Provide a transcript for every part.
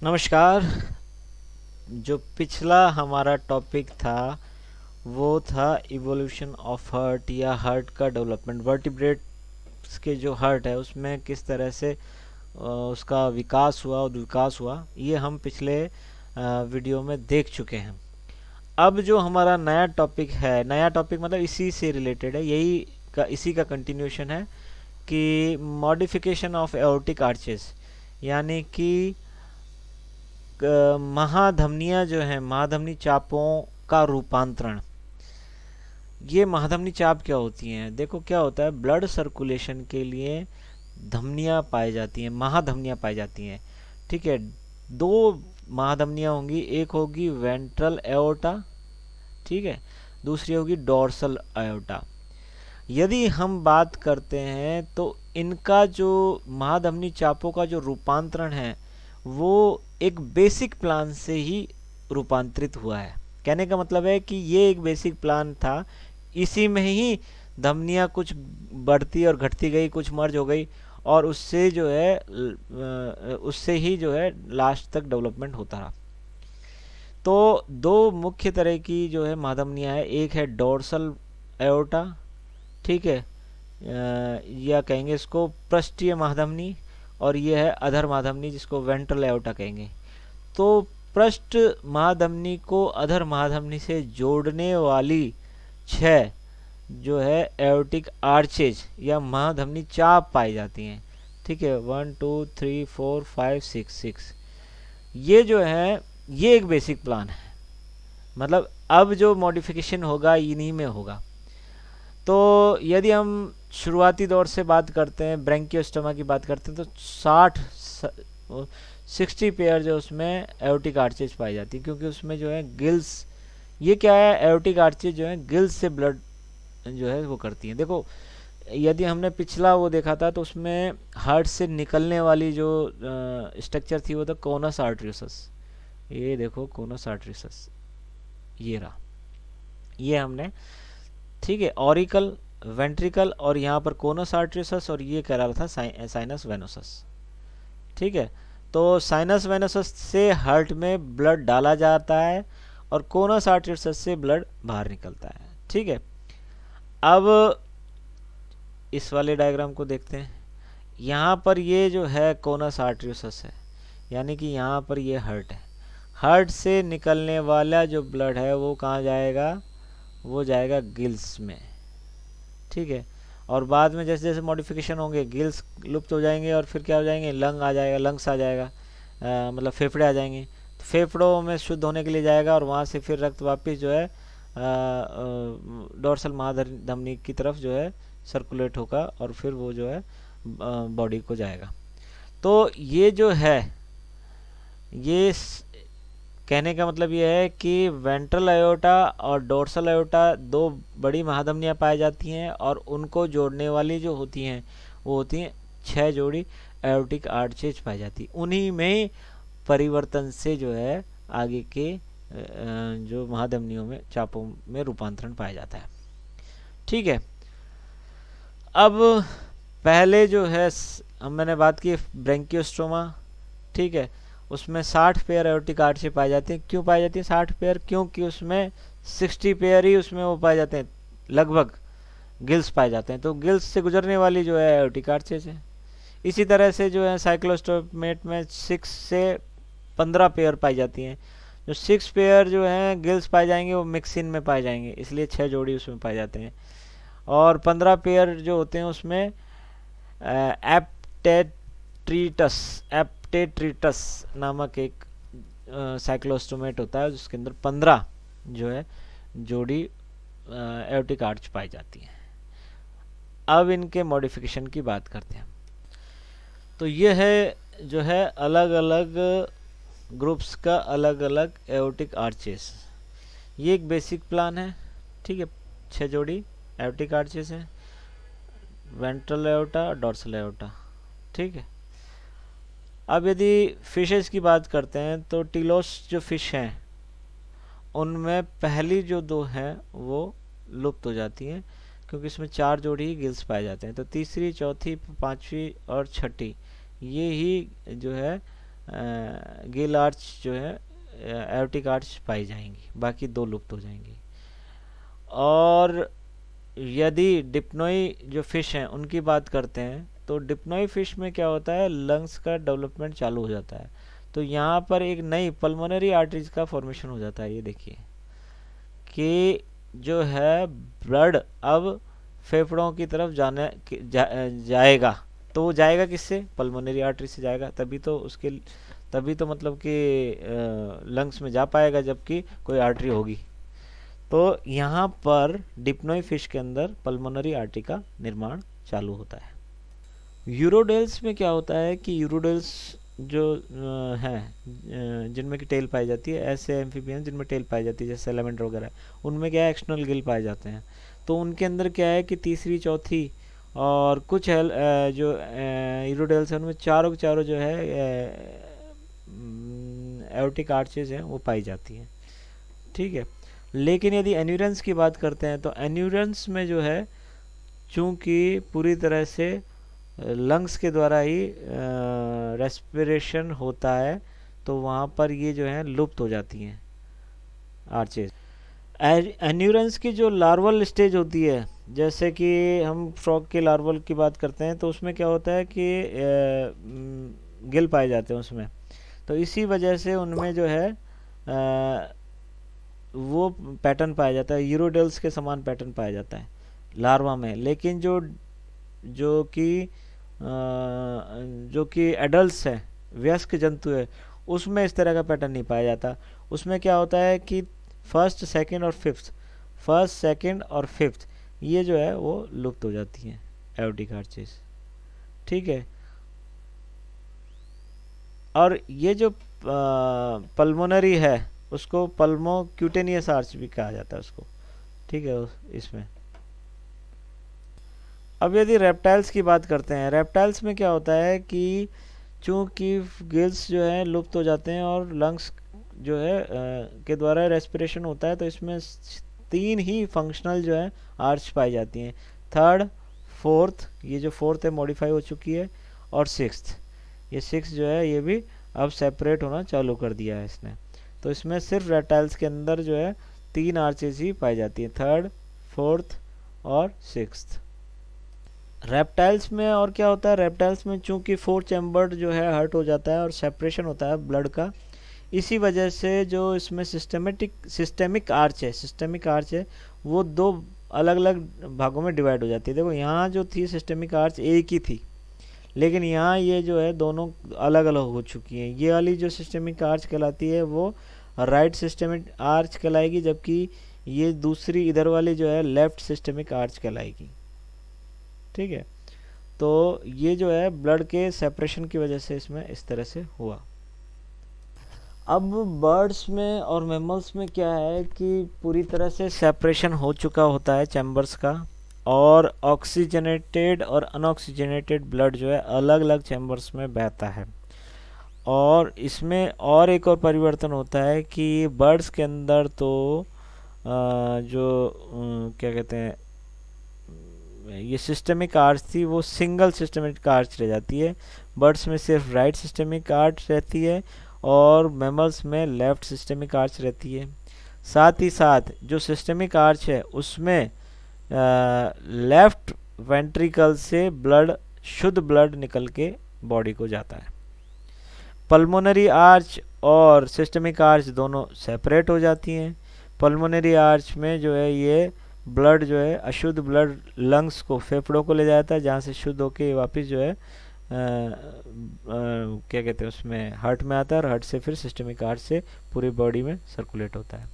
नमस्कार। जो पिछला हमारा टॉपिक था वो था इवोल्यूशन ऑफ हर्ट या हर्ट का डेवलपमेंट। वर्टिब्रेट्स के जो हर्ट है उसमें किस तरह से उसका विकास हुआ और विकास हुआ, ये हम पिछले वीडियो में देख चुके हैं। अब जो हमारा नया टॉपिक है, नया टॉपिक मतलब इसी से रिलेटेड है, इसी का कंटिन्यूशन है कि मॉडिफिकेशन ऑफ एओर्टिक आर्चेस, यानी कि महाधमनियाँ जो हैं, महाधमनी चापों का रूपांतरण। ये महाधमनी चाप क्या होती हैं? देखो क्या होता है, ब्लड सर्कुलेशन के लिए धमनियाँ पाई जाती हैं, महाधमनियाँ पाई जाती हैं। ठीक है, दो महाधमनियाँ होंगी, एक होगी वेंट्रल एओर्टा, ठीक है, दूसरी होगी डोर्सल एओर्टा। यदि हम बात करते हैं तो इनका जो महाधमनी चापों का जो रूपांतरण है वो एक बेसिक प्लान से ही रूपांतरित हुआ है। कहने का मतलब है कि ये एक बेसिक प्लान था, इसी में ही धमनियाँ कुछ बढ़ती और घटती गई, कुछ मर्ज हो गई, और उससे जो है उससे ही जो है लास्ट तक डेवलपमेंट होता रहा। तो दो मुख्य तरह की जो है महाधमनियाँ है, एक है डोर्सल एओर्टा, ठीक है, या कहेंगे इसको पृष्ठीय महाधमनी, और ये है अधर महाधमनी जिसको वेंट्रल एओर्टा कहेंगे। तो पृष्ठ महाधमनी को अधर महाधमनी से जोड़ने वाली छह जो है एओर्टिक आर्चेज या महाधमनी चाप पाई जाती हैं। ठीक है, 1 2 3 4 5 6 6। ये जो है ये एक बेसिक प्लान है, मतलब अब जो मॉडिफिकेशन होगा इन्हीं में होगा। तो यदि हम शुरुआती दौर से बात करते हैं, ब्रैंकियोस्टोमा की बात करते हैं, तो 60 पेयर जो उसमें एओर्टिक आर्चेज पाई जाती है, क्योंकि उसमें जो है गिल्स, ये क्या है, एओर्टिक आर्चेज जो है गिल्स से ब्लड जो है वो करती हैं। देखो, यदि हमने पिछला वो देखा था तो उसमें हार्ट से निकलने वाली जो स्ट्रक्चर थी वो था कोनस आर्टरियोसस। ये देखो कोनस आर्टरियोसस, ये रहा, ये हमने, ठीक है, ऑरिकल, वेंट्रिकल, और यहाँ पर कोनस आर्टरियोसस, और ये कह रहा था साइनस वेनोसस। ठीक है, तो साइनस वेनोसस से हार्ट में ब्लड डाला जाता है और कोनस आर्टरियोसस से ब्लड बाहर निकलता है। ठीक है, अब इस वाले डायग्राम को देखते हैं। यहाँ पर ये जो है कोनस आर्टरियोसस है, यानी कि यहाँ पर ये हार्ट है। हार्ट से निकलने वाला जो ब्लड है वो कहाँ जाएगा, वो जाएगा गिल्स में। ठीक है, और बाद में जैसे जैसे मॉडिफिकेशन होंगे गिल्स लुप्त हो जाएंगे और फिर क्या हो जाएंगे, लंग आ जाएगा, लंग्स आ जाएगा, मतलब फेफड़े आ जाएंगे। तो फेफड़ों में शुद्ध होने के लिए जाएगा और वहाँ से फिर रक्त वापस जो है डोर्सल महाधमनी की तरफ जो है सर्कुलेट होगा और फिर वो जो है बॉडी को जाएगा। तो ये जो है, ये कहने का मतलब ये है कि वेंट्रल एओर्टा और डोर्सल एओर्टा दो बड़ी महाधमनियाँ पाई जाती हैं, और उनको जोड़ने वाली जो होती हैं वो होती हैं 6 जोड़ी एओर्टिक आर्चेज पाई जाती, उन्हीं में परिवर्तन से जो है आगे के जो महाधमनियों में चापों में रूपांतरण पाया जाता है। ठीक है, अब पहले जो है मैंने बात की ब्रैंकियोस्टोमा, ठीक है, उसमें 60 पेयर एओर्टिक आर्चेज पाई जाती हैं। क्यों पाई जाती है 60 पेयर? क्योंकि उसमें 60 पेयर ही उसमें वो पाए जाते हैं, लगभग गिल्स पाए जाते हैं, तो गिल्स से गुजरने वाली जो है एओर्टिक आर्चेज है। इसी तरह से जो है साइक्लोस्टोमेट में 6 से 15 पेयर पाई जाती हैं। जो 6 पेयर जो हैं गिल्स पाए जाएंगे वो मिक्सिन में पाए जाएंगे, इसलिए 6 जोड़ी उसमें पाए जाते हैं। और 15 पेयर जो होते हैं उसमें एप्टेट्रीटस एप्टेट्रीटस नामक एक साइक्लोस्टोमेट होता है, जिसके अंदर 15 जो है जोड़ी एओर्टिक आर्च पाई जाती है। अब इनके मॉडिफिकेशन की बात करते हैं। तो ये है जो है अलग अलग ग्रुप्स का अलग अलग एओर्टिक आर्चेस। ये एक बेसिक प्लान है, ठीक है, 6 जोड़ी एओर्टिक आर्चेस हैं, वेंट्रल एओर्टा, डोर्सल एओर्टा। ठीक है, अब यदि फिशेस की बात करते हैं तो टिलोस जो फिश हैं उनमें पहली जो 2 हैं वो लुप्त हो जाती हैं, क्योंकि इसमें 4 जोड़ी ही गिल्स पाए जाते हैं। तो तीसरी, चौथी, पांचवी और छठी ये ही जो है गिल आर्च जो है एओर्टिक आर्च पाई जाएंगी, बाकी 2 लुप्त हो जाएंगी। और यदि डिप्नोई जो फिश हैं उनकी बात करते हैं तो डिप्नोई फिश में क्या होता है, लंग्स का डेवलपमेंट चालू हो जाता है। तो यहाँ पर एक नई पल्मोनरी आर्टरीज का फॉर्मेशन हो जाता है। ये देखिए कि जो है ब्लड अब फेफड़ों की तरफ जाएगा। तो वो जाएगा किससे, पल्मोनरी आर्टरी से जाएगा, तभी तो मतलब कि लंग्स में जा पाएगा जबकि कोई आर्टरी होगी। तो यहाँ पर डिप्नोई फिश के अंदर पल्मोनरी आर्टरी का निर्माण चालू होता है। यूरोडेल्स में क्या होता है कि यूरोडेल्स जो हैं जिनमें की टेल पाई जाती है, ऐसे एम्फीबियन जिनमें टेल पाई जाती है जैसे सैलामेंडर वगैरह, उनमें क्या है एक्सटर्नल गिल पाए जाते हैं। तो उनके अंदर क्या है कि तीसरी चौथी और कुछ जो यूरोडेल्स हैं उनमें चारों के चारों जो है एओर्टिक आर्चेज हैं वो पाई जाती हैं। ठीक है। लेकिन यदि एन्यूरेंस की बात करते हैं तो एन्यूरेंस में जो है चूंकि पूरी तरह से लंग्स के द्वारा ही रेस्पिरेशन होता है, तो वहाँ पर ये जो है लुप्त हो जाती हैं आर्चेज। एन्यूरेंस की जो लार्वल स्टेज होती है, जैसे कि हम फ्रॉग के लार्वल की बात करते हैं, तो उसमें क्या होता है कि गिल पाए जाते हैं उसमें। तो इसी वजह से उनमें जो है वो पैटर्न पाया जाता है, यूरोडेल्स के समान पैटर्न पाया जाता है लार्वा में। लेकिन जो कि एडल्ट्स है, वयस्क जंतु है, उसमें इस तरह का पैटर्न नहीं पाया जाता। उसमें क्या होता है कि फर्स्ट सेकंड और फिफ्थ ये जो है वो लुप्त हो जाती हैं एओर्टिक आर्चेस। ठीक है। और ये जो पल्मोनरी है उसको पल्मोक्यूटेनियस आर्च भी कहा जाता है उसको। ठीक है। इसमें अब यदि रेप्टाइल्स की बात करते हैं, रेप्टाइल्स में क्या होता है कि चूंकि गिल्स जो है लुप्त हो जाते हैं और लंग्स जो है के द्वारा रेस्पिरेशन होता है, तो इसमें 3 ही फंक्शनल जो है आर्च पाई जाती हैं, थर्ड, फोर्थ, ये जो फोर्थ है मॉडिफाई हो चुकी है, और सिक्स्थ। ये सिक्स जो है ये भी अब सेपरेट होना चालू कर दिया है इसने। तो इसमें सिर्फ रेप्टाइल्स के अंदर जो है 3 आर्चेज ही पाई जाती हैं, थर्ड, फोर्थ और सिक्स्थ। रेप्टाइल्स में और क्या होता है, रेप्टाइल्स में चूंकि 4 चैम्बर्ड जो है हर्ट हो जाता है और सेपरेशन होता है ब्लड का, इसी वजह से जो इसमें सिस्टेमिक आर्च है वो 2 अलग अलग भागों में डिवाइड हो जाती है। देखो यहाँ जो थी सिस्टेमिक आर्च एक ही थी, लेकिन यहाँ ये जो है दोनों अलग अलग हो चुकी हैं। ये वाली जो सिस्टेमिक आर्च कहलाती है वो राइट सिस्टेमिक आर्च कहलाएगी, जबकि ये दूसरी इधर वाली जो है लेफ्ट सिस्टेमिक आर्च कहलाएगी। ठीक है। तो ये जो है ब्लड के सेपरेशन की वजह से इसमें इस तरह से हुआ। अब बर्ड्स में और मैमल्स में क्या है कि पूरी तरह से सेपरेशन हो चुका होता है चैम्बर्स का, और ऑक्सीजनेटेड और अनऑक्सीजनेटेड ब्लड जो है अलग अलग चैम्बर्स में बहता है। और इसमें और एक और परिवर्तन होता है कि बर्ड्स के अंदर तो क्या कहते हैं, ये सिस्टेमिक आर्च थी वो सिंगल सिस्टेमिक आर्च रह जाती है। बर्ड्स में सिर्फ राइट सिस्टेमिक आर्च रहती है और मैमल्स में लेफ्ट सिस्टेमिक आर्च रहती है। साथ ही साथ जो सिस्टेमिक आर्च है उसमें लेफ्ट वेंट्रिकल से शुद्ध ब्लड निकल के बॉडी को जाता है। पल्मोनरी आर्च और सिस्टेमिक आर्च दोनों सेपरेट हो जाती हैं। पल्मोनरी आर्च में जो है ये ब्लड जो है अशुद्ध ब्लड लंग्स को, फेफड़ों को ले जाता है, जहाँ से शुद्ध होके वापस जो है क्या कहते हैं उसमें हार्ट में आता है, और हार्ट से फिर सिस्टेमिक आर्च से पूरी बॉडी में सर्कुलेट होता है।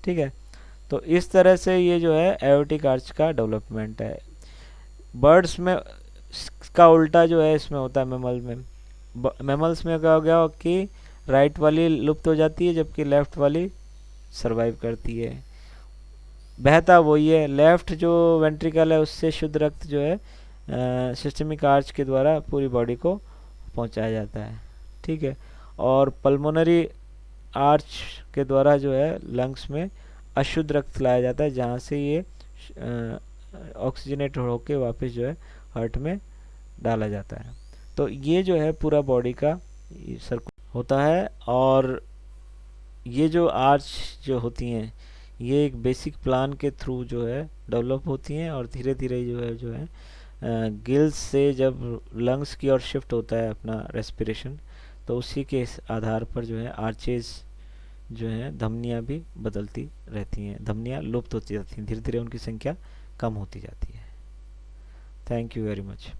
ठीक है। तो इस तरह से ये जो है एओर्टिक आर्च का डेवलपमेंट है। बर्ड्स में का उल्टा जो है इसमें होता है मैमल्स में क्या हो गया कि राइट वाली लुप्त हो जाती है जबकि लेफ्ट वाली सरवाइव करती है। बहता वही है, लेफ्ट जो वेंट्रिकल है उससे शुद्ध रक्त जो है सिस्टेमिक आर्च के द्वारा पूरी बॉडी को पहुंचाया जाता है। ठीक है। और पल्मोनरी आर्च के द्वारा जो है लंग्स में अशुद्ध रक्त लाया जाता है, जहाँ से ये ऑक्सीजनेट होकर वापस जो है हार्ट में डाला जाता है। तो ये जो है पूरा बॉडी का होता है। और ये जो आर्च जो होती हैं ये एक बेसिक प्लान के थ्रू जो है डेवलप होती हैं, और धीरे धीरे जो है गिल्स से जब लंग्स की ओर शिफ्ट होता है अपना रेस्पिरेशन, तो उसी के आधार पर जो है आर्चेज जो है धमनियाँ भी बदलती रहती हैं, धमनियाँ लुप्त होती जाती हैं, धीरे धीरे उनकी संख्या कम होती जाती है। Thank you very much.